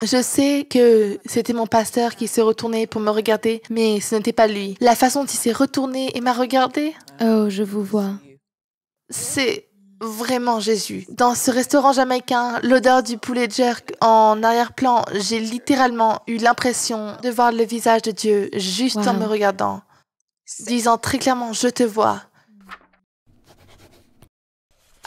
Je sais que c'était mon pasteur qui s'est retourné pour me regarder, mais ce n'était pas lui. La façon dont il s'est retourné et m'a regardé, Oh, je vous vois. c'est vraiment Jésus. Dans ce restaurant jamaïcain, l'odeur du poulet jerk en arrière-plan, j'ai littéralement eu l'impression de voir le visage de Dieu juste en me Wow. regardant, disant très clairement, je te vois.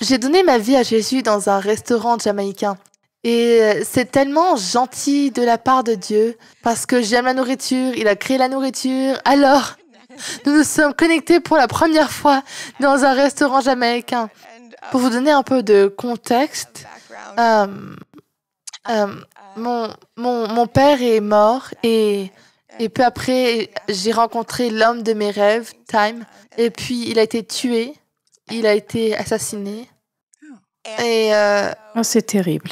J'ai donné ma vie à Jésus dans un restaurant jamaïcain. Et c'est tellement gentil de la part de Dieu, parce que j'aime la nourriture, il a créé la nourriture. Alors, nous nous sommes connectés pour la première fois dans un restaurant jamaïcain. Pour vous donner un peu de contexte, mon père est mort et peu après, j'ai rencontré l'homme de mes rêves, Time, et puis il a été tué, il a été assassiné. Et Oh, c'est terrible.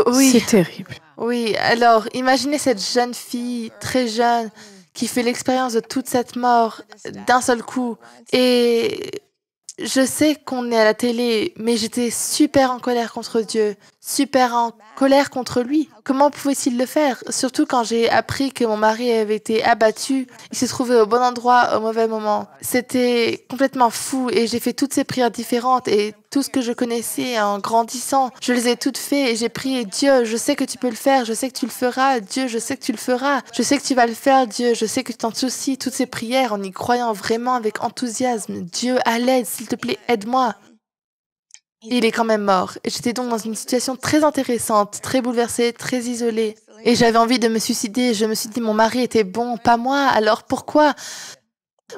oui, C'est terrible. oui. Alors, imaginez cette jeune fille très jeune qui fait l'expérience de toute cette mort d'un seul coup. Et je sais qu'on est à la télé, mais j'étais super en colère contre Dieu, super en colère contre lui. Comment pouvait-il le faire? Surtout quand j'ai appris que mon mari avait été abattu, il s'est trouvé au bon endroit au mauvais moment. C'était complètement fou et j'ai fait toutes ces prières différentes et tout ce que je connaissais en grandissant, je les ai toutes faites et j'ai prié Dieu, je sais que tu peux le faire, je sais que tu le feras, Dieu, je sais que tu le feras, je sais que tu vas le faire, Dieu, je sais que tu t'en soucies, toutes ces prières en y croyant vraiment avec enthousiasme. Dieu, à l'aide, s'il te plaît, aide-moi. Il est quand même mort. Et j'étais donc dans une situation très intéressante, très bouleversée, très isolée. Et j'avais envie de me suicider. Je me suis dit, mon mari était bon, pas moi. Alors pourquoi?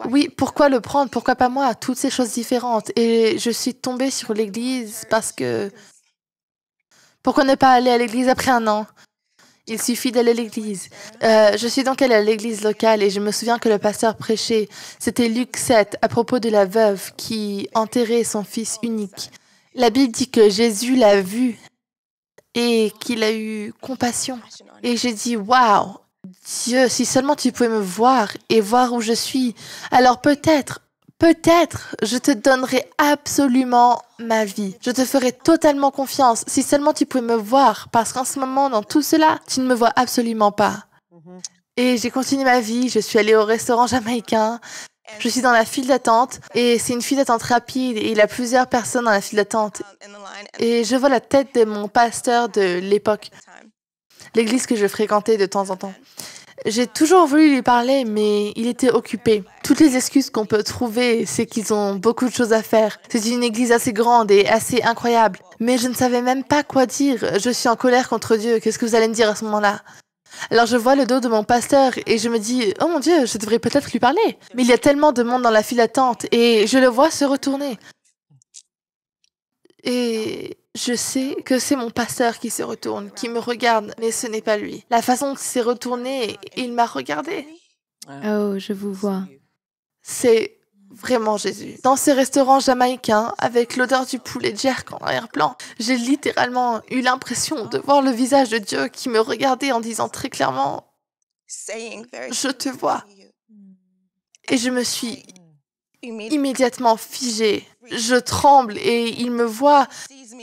Oui, pourquoi le prendre? Pourquoi pas moi? Toutes ces choses différentes. Et je suis tombée sur l'église parce que... Pourquoi ne pas aller à l'église après un an? Il suffit d'aller à l'église. Je suis donc allée à l'église locale et je me souviens que le pasteur prêchait. C'était Luc 7 à propos de la veuve qui enterrait son fils unique. La Bible dit que Jésus l'a vu et qu'il a eu compassion. Et j'ai dit, waouh, Dieu, si seulement tu pouvais me voir et voir où je suis, alors peut-être, je te donnerai absolument ma vie. Je te ferai totalement confiance si seulement tu pouvais me voir, parce qu'en ce moment, dans tout cela, tu ne me vois absolument pas. Et j'ai continué ma vie, je suis allée au restaurant jamaïcain, je suis dans la file d'attente, et c'est une file d'attente rapide, et il y a plusieurs personnes dans la file d'attente. Et je vois la tête de mon pasteur de l'époque, l'église que je fréquentais de temps en temps. J'ai toujours voulu lui parler, mais il était occupé. Toutes les excuses qu'on peut trouver, c'est qu'ils ont beaucoup de choses à faire. C'est une église assez grande et assez incroyable. Mais je ne savais même pas quoi dire. Je suis en colère contre Dieu. Qu'est-ce que vous allez me dire à ce moment-là? Alors je vois le dos de mon pasteur et je me dis, oh mon Dieu, je devrais peut-être lui parler. Mais il y a tellement de monde dans la file d'attente et je le vois se retourner. Et je sais que c'est mon pasteur qui se retourne, qui me regarde, mais ce n'est pas lui. La façon dont il s'est retourné, il m'a regardé. Oh, je vous vois. C'est vraiment Jésus. Dans ce restaurant jamaïcain, avec l'odeur du poulet jerk en arrière-plan, j'ai littéralement eu l'impression de voir le visage de Dieu qui me regardait en disant très clairement, je te vois. Et je me suis immédiatement figée. Je tremble et il me voit.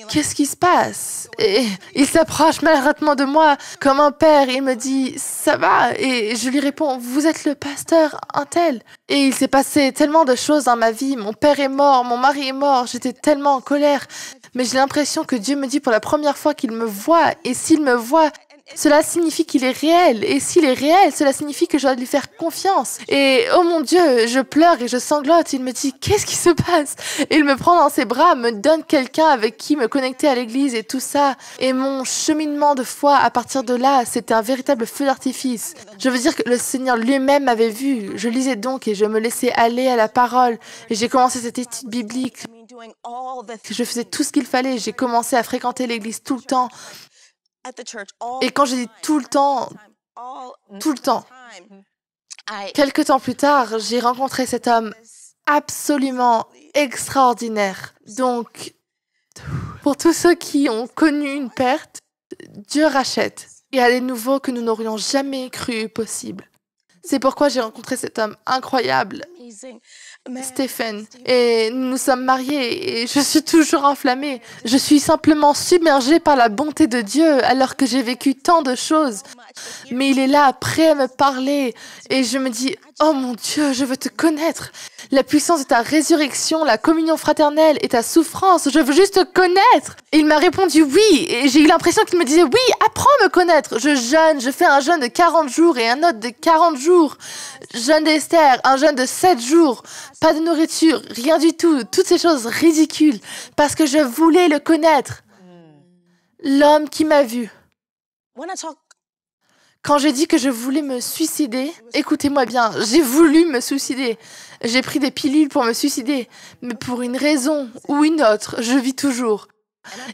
Qu'est-ce qui se passe? Et il s'approche maladroitement de moi comme un père. Il me dit, ça va? Et je lui réponds, vous êtes le pasteur un tel. Et il s'est passé tellement de choses dans ma vie. Mon père est mort, mon mari est mort. J'étais tellement en colère. Mais j'ai l'impression que Dieu me dit pour la première fois qu'il me voit. Et s'il me voit, cela signifie qu'il est réel. Et s'il est réel, cela signifie que je dois lui faire confiance. Et oh mon Dieu, je pleure et je sanglote. Il me dit, qu'est-ce qui se passe? Et il me prend dans ses bras, me donne quelqu'un avec qui me connecter à l'église et tout ça. Et mon cheminement de foi, à partir de là, c'était un véritable feu d'artifice. Je veux dire que le Seigneur lui-même m'avait vu. Je lisais donc et je me laissais aller à la parole. Et j'ai commencé cette étude biblique. Je faisais tout ce qu'il fallait. J'ai commencé à fréquenter l'église tout le temps. Et quand je dis tout le temps, quelques temps plus tard, j'ai rencontré cet homme absolument extraordinaire. Donc, pour tous ceux qui ont connu une perte, Dieu rachète. Il y a des nouveaux que nous n'aurions jamais cru possible. C'est pourquoi j'ai rencontré cet homme incroyable. Stephen. Et nous nous sommes mariés et je suis toujours enflammée. Je suis simplement submergée par la bonté de Dieu alors que j'ai vécu tant de choses. Mais il est là, prêt à me parler. Et je me dis, oh mon Dieu, je veux te connaître. La puissance de ta résurrection, la communion fraternelle et ta souffrance, je veux juste te connaître. Et il m'a répondu oui. Et j'ai eu l'impression qu'il me disait, oui, apprends à me connaître. Je jeûne, je fais un jeûne de 40 jours et un autre de 40 jours. Jeûne d'Esther, un jeûne de 7 jours. Pas de nourriture, rien du tout. Toutes ces choses ridicules. Parce que je voulais le connaître. L'homme qui m'a vu. Quand j'ai dit que je voulais me suicider, écoutez-moi bien, j'ai voulu me suicider. J'ai pris des pilules pour me suicider, mais pour une raison ou une autre, je vis toujours.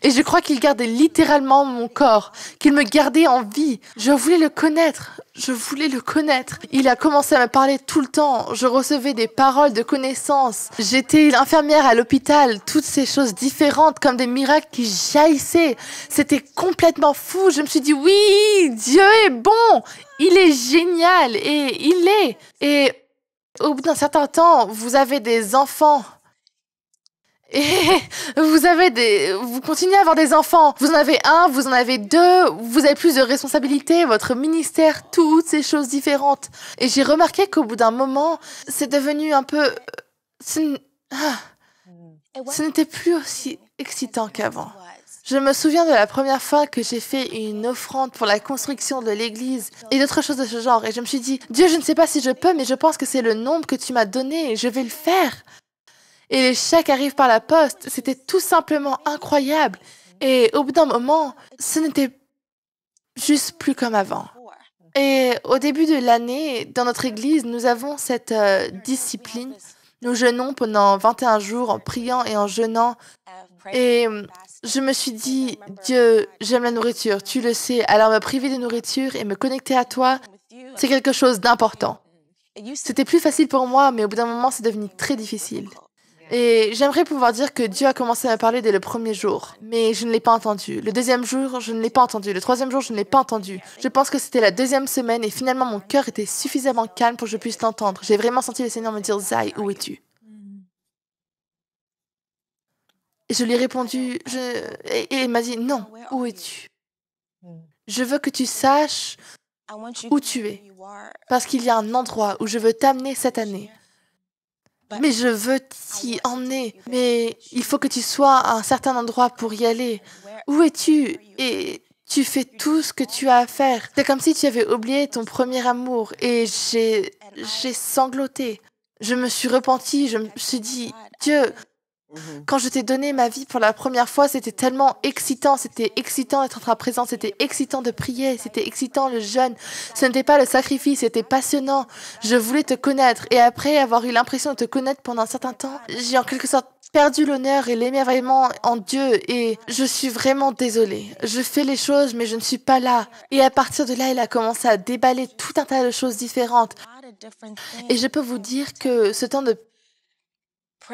Et je crois qu'il gardait littéralement mon corps, qu'il me gardait en vie. Je voulais le connaître, je voulais le connaître. Il a commencé à me parler tout le temps, je recevais des paroles de connaissance. J'étais infirmière à l'hôpital, toutes ces choses différentes comme des miracles qui jaillissaient. C'était complètement fou, je me suis dit oui, Dieu est bon, il est génial et il est. Et au bout d'un certain temps, vous avez des enfants. Et vous continuez à avoir des enfants. Vous en avez un, vous en avez deux, vous avez plus de responsabilités, votre ministère, toutes ces choses différentes. Et j'ai remarqué qu'au bout d'un moment, c'est devenu un peu... Ce n'était plus aussi excitant qu'avant. Je me souviens de la première fois que j'ai fait une offrande pour la construction de l'église et d'autres choses de ce genre. Et je me suis dit, Dieu, je ne sais pas si je peux, mais je pense que c'est le nombre que tu m'as donné et je vais le faire. Et les chèques arrivent par la poste. C'était tout simplement incroyable. Et au bout d'un moment, ce n'était juste plus comme avant. Et au début de l'année, dans notre église, nous avons cette discipline. Nous jeûnons pendant 21 jours en priant et en jeûnant. Et je me suis dit, Dieu, j'aime la nourriture, tu le sais. Alors me priver de nourriture et me connecter à toi, c'est quelque chose d'important. C'était plus facile pour moi, mais au bout d'un moment, c'est devenu très difficile. Et j'aimerais pouvoir dire que Dieu a commencé à me parler dès le premier jour, mais je ne l'ai pas entendu. Le deuxième jour, je ne l'ai pas entendu. Le troisième jour, je ne l'ai pas entendu. Je pense que c'était la deuxième semaine et finalement mon cœur était suffisamment calme pour que je puisse l'entendre. J'ai vraiment senti le Seigneur me dire, Zai, où es-tu? Et je lui ai répondu, et il m'a dit, non, où es-tu? Je veux que tu saches où tu es, parce qu'il y a un endroit où je veux t'amener cette année. Mais je veux t'y emmener. Mais il faut que tu sois à un certain endroit pour y aller. Où es-tu? Et tu fais tout ce que tu as à faire. C'est comme si tu avais oublié ton premier amour. Et j'ai sangloté. Je me suis repentie. Je me suis dit, Dieu, quand je t'ai donné ma vie pour la première fois, c'était tellement excitant. C'était excitant d'être en ta présence. C'était excitant de prier. C'était excitant le jeûne. Ce n'était pas le sacrifice. C'était passionnant. Je voulais te connaître. Et après avoir eu l'impression de te connaître pendant un certain temps, j'ai en quelque sorte perdu l'honneur et l'émerveillement en Dieu. Et je suis vraiment désolée. Je fais les choses, mais je ne suis pas là. Et à partir de là, il a commencé à déballer tout un tas de choses différentes. Et je peux vous dire que ce temps de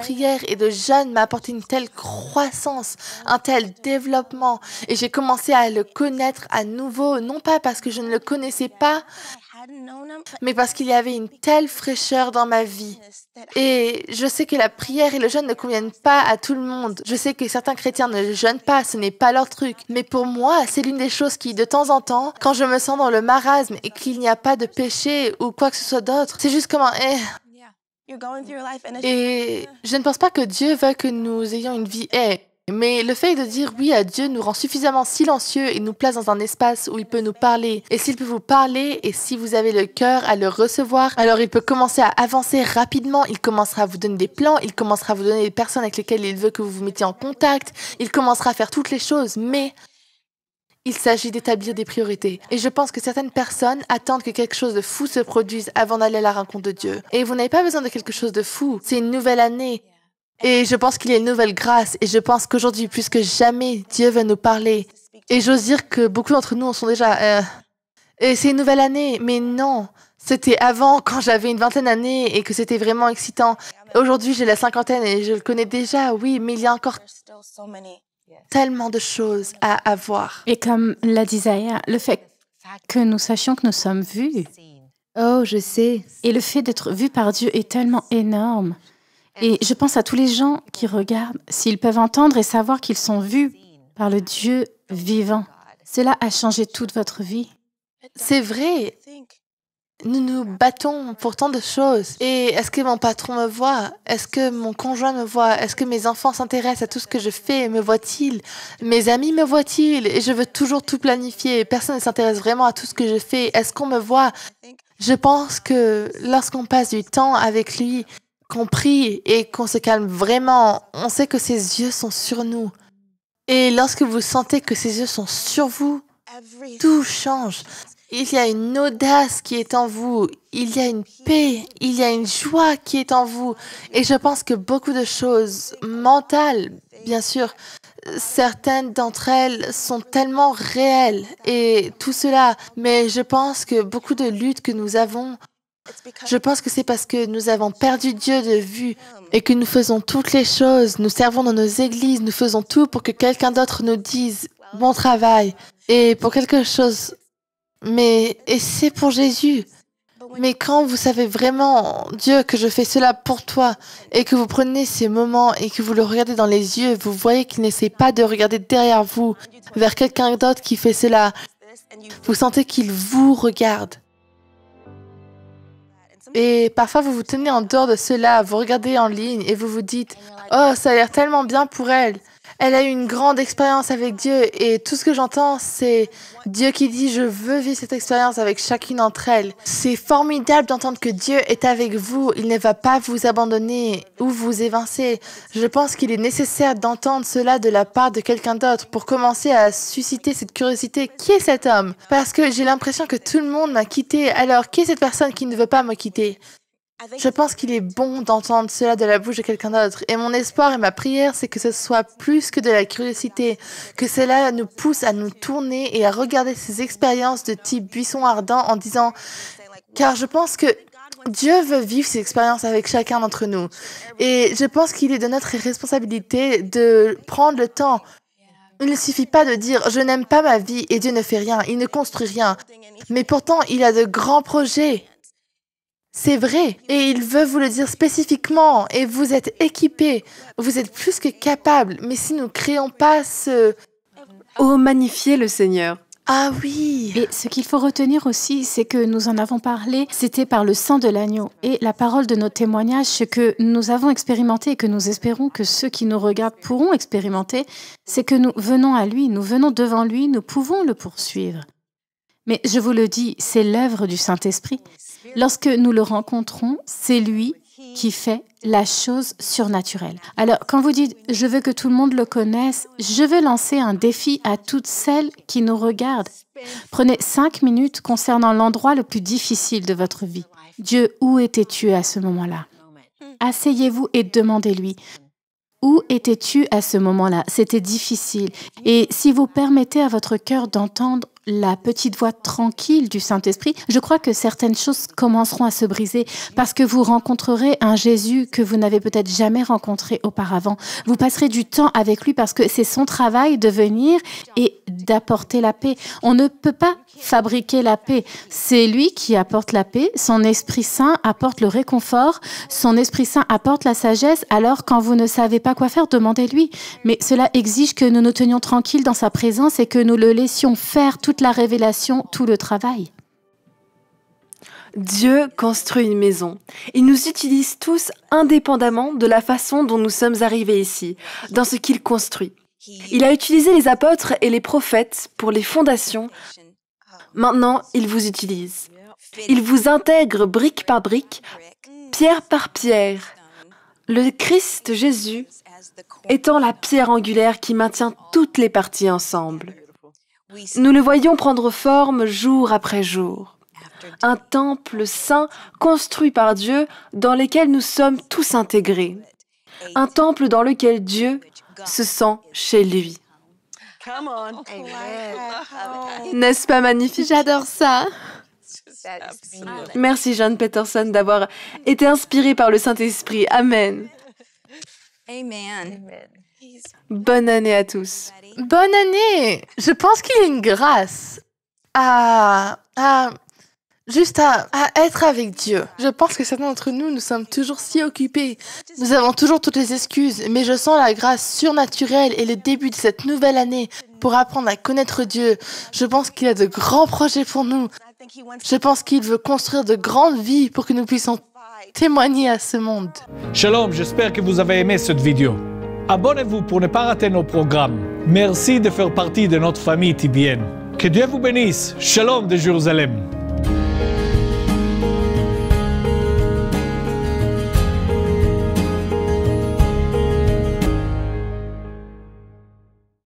prière et de jeûne m'a apporté une telle croissance, un tel développement. Et j'ai commencé à le connaître à nouveau, non pas parce que je ne le connaissais pas, mais parce qu'il y avait une telle fraîcheur dans ma vie. Et je sais que la prière et le jeûne ne conviennent pas à tout le monde. Je sais que certains chrétiens ne jeûnent pas, ce n'est pas leur truc. Mais pour moi, c'est l'une des choses qui, de temps en temps, quand je me sens dans le marasme et qu'il n'y a pas de péché ou quoi que ce soit d'autre, c'est juste comme un Et je ne pense pas que Dieu veut que nous ayons une vie mais le fait de dire oui à Dieu nous rend suffisamment silencieux et nous place dans un espace où il peut nous parler. Et s'il peut vous parler et si vous avez le cœur à le recevoir, alors il peut commencer à avancer rapidement, il commencera à vous donner des plans, il commencera à vous donner des personnes avec lesquelles il veut que vous vous mettiez en contact, il commencera à faire toutes les choses, mais il s'agit d'établir des priorités. Et je pense que certaines personnes attendent que quelque chose de fou se produise avant d'aller à la rencontre de Dieu. Et vous n'avez pas besoin de quelque chose de fou. C'est une nouvelle année. Et je pense qu'il y a une nouvelle grâce. Et je pense qu'aujourd'hui, plus que jamais, Dieu veut nous parler. Et j'ose dire que beaucoup d'entre nous en sont déjà... Et c'est une nouvelle année. Mais non, c'était avant, quand j'avais une vingtaine d'années et que c'était vraiment excitant. Aujourd'hui, j'ai la cinquantaine et je le connais déjà, oui, mais il y a encore tellement de choses à avoir. Et comme l'a dit Zaya, le fait que nous sachions que nous sommes vus Oh, je sais. Et le fait d'être vu par Dieu est tellement énorme. Et je pense à tous les gens qui regardent, s'ils peuvent entendre et savoir qu'ils sont vus par le Dieu vivant. Cela a changé toute votre vie. C'est vrai. Nous nous battons pour tant de choses. Et est-ce que mon patron me voit? Est-ce que mon conjoint me voit? Est-ce que mes enfants s'intéressent à tout ce que je fais? Me voient-ils? Mes amis me voient-ils? Et je veux toujours tout planifier. Personne ne s'intéresse vraiment à tout ce que je fais. Est-ce qu'on me voit? Je pense que lorsqu'on passe du temps avec lui, qu'on prie et qu'on se calme vraiment, on sait que ses yeux sont sur nous. Et lorsque vous sentez que ses yeux sont sur vous, tout change. Il y a une audace qui est en vous, il y a une paix, il y a une joie qui est en vous. Et je pense que beaucoup de choses mentales, bien sûr, certaines d'entre elles sont tellement réelles et tout cela. Mais je pense que beaucoup de luttes que nous avons, je pense que c'est parce que nous avons perdu Dieu de vue et que nous faisons toutes les choses, nous servons dans nos églises, nous faisons tout pour que quelqu'un d'autre nous dise « bon travail » et pour quelque chose. Et c'est pour Jésus. Mais quand vous savez vraiment, Dieu, que je fais cela pour toi, et que vous prenez ces moments et que vous le regardez dans les yeux, vous voyez qu'il n'essaie pas de regarder derrière vous, vers quelqu'un d'autre qui fait cela. Vous sentez qu'il vous regarde. Et parfois, vous vous tenez en dehors de cela, vous regardez en ligne et vous vous dites « Oh, ça a l'air tellement bien pour elle. Elle a eu une grande expérience avec Dieu et tout ce que j'entends, c'est Dieu qui dit « Je veux vivre cette expérience avec chacune d'entre elles. » C'est formidable d'entendre que Dieu est avec vous. Il ne va pas vous abandonner ou vous évincer. Je pense qu'il est nécessaire d'entendre cela de la part de quelqu'un d'autre pour commencer à susciter cette curiosité. Qui est cet homme? Parce que j'ai l'impression que tout le monde m'a quitté. Alors, qui est cette personne qui ne veut pas me quitter? Je pense qu'il est bon d'entendre cela de la bouche de quelqu'un d'autre. Et mon espoir et ma prière, c'est que ce soit plus que de la curiosité, que cela nous pousse à nous tourner et à regarder ces expériences de type buisson ardent en disant, car je pense que Dieu veut vivre ces expériences avec chacun d'entre nous. Et je pense qu'il est de notre responsabilité de prendre le temps. Il ne suffit pas de dire « je n'aime pas ma vie » et Dieu ne fait rien, il ne construit rien. Mais pourtant, il a de grands projets. C'est vrai, et il veut vous le dire spécifiquement, et vous êtes équipés, vous êtes plus que capables, mais si nous ne créons pas ce... Oh, magnifier le Seigneur! Ah oui! Et ce qu'il faut retenir aussi, c'est que nous en avons parlé, c'était par le sang de l'agneau. Et la parole de nos témoignages, ce que nous avons expérimenté et que nous espérons que ceux qui nous regardent pourront expérimenter, c'est que nous venons à lui, nous venons devant lui, nous pouvons le poursuivre. Mais je vous le dis, c'est l'œuvre du Saint-Esprit. Lorsque nous le rencontrons, c'est lui qui fait la chose surnaturelle. Alors, quand vous dites « je veux que tout le monde le connaisse », je veux lancer un défi à toutes celles qui nous regardent. Prenez 5 minutes concernant l'endroit le plus difficile de votre vie. Dieu, où étais-tu à ce moment-là? Asseyez-vous et demandez-lui. Où étais-tu à ce moment-là? C'était difficile. Et si vous permettez à votre cœur d'entendre la petite voix tranquille du Saint-Esprit, je crois que certaines choses commenceront à se briser parce que vous rencontrerez un Jésus que vous n'avez peut-être jamais rencontré auparavant. Vous passerez du temps avec lui parce que c'est son travail de venir et d'apporter la paix. On ne peut pas fabriquer la paix. C'est lui qui apporte la paix. Son Esprit Saint apporte le réconfort. Son Esprit Saint apporte la sagesse. Alors, quand vous ne savez pas quoi faire, demandez-lui. Mais cela exige que nous nous tenions tranquilles dans sa présence et que nous le laissions faire toute la révélation, tout le travail. Dieu construit une maison. Il nous utilise tous indépendamment de la façon dont nous sommes arrivés ici, dans ce qu'il construit. Il a utilisé les apôtres et les prophètes pour les fondations. Maintenant, il vous utilise. Il vous intègre brique par brique, pierre par pierre. Le Christ Jésus étant la pierre angulaire qui maintient toutes les parties ensemble. Nous le voyons prendre forme jour après jour. Un temple saint construit par Dieu dans lequel nous sommes tous intégrés. Un temple dans lequel Dieu se sent chez lui. N'est-ce pas magnifique? J'adore ça! Merci John Peterson d'avoir été inspiré par le Saint-Esprit. Amen. Bonne année à tous. Bonne année! Je pense qu'il y a une grâce à juste à être avec Dieu. Je pense que certains d'entre nous sommes toujours si occupés. Nous avons toujours toutes les excuses, mais je sens la grâce surnaturelle et le début de cette nouvelle année pour apprendre à connaître Dieu. Je pense qu'il a de grands projets pour nous. Je pense qu'il veut construire de grandes vies pour que nous puissions témoigner à ce monde. Shalom, j'espère que vous avez aimé cette vidéo. Abonnez-vous pour ne pas rater nos programmes. Merci de faire partie de notre famille TBN. Que Dieu vous bénisse. Shalom de Jérusalem.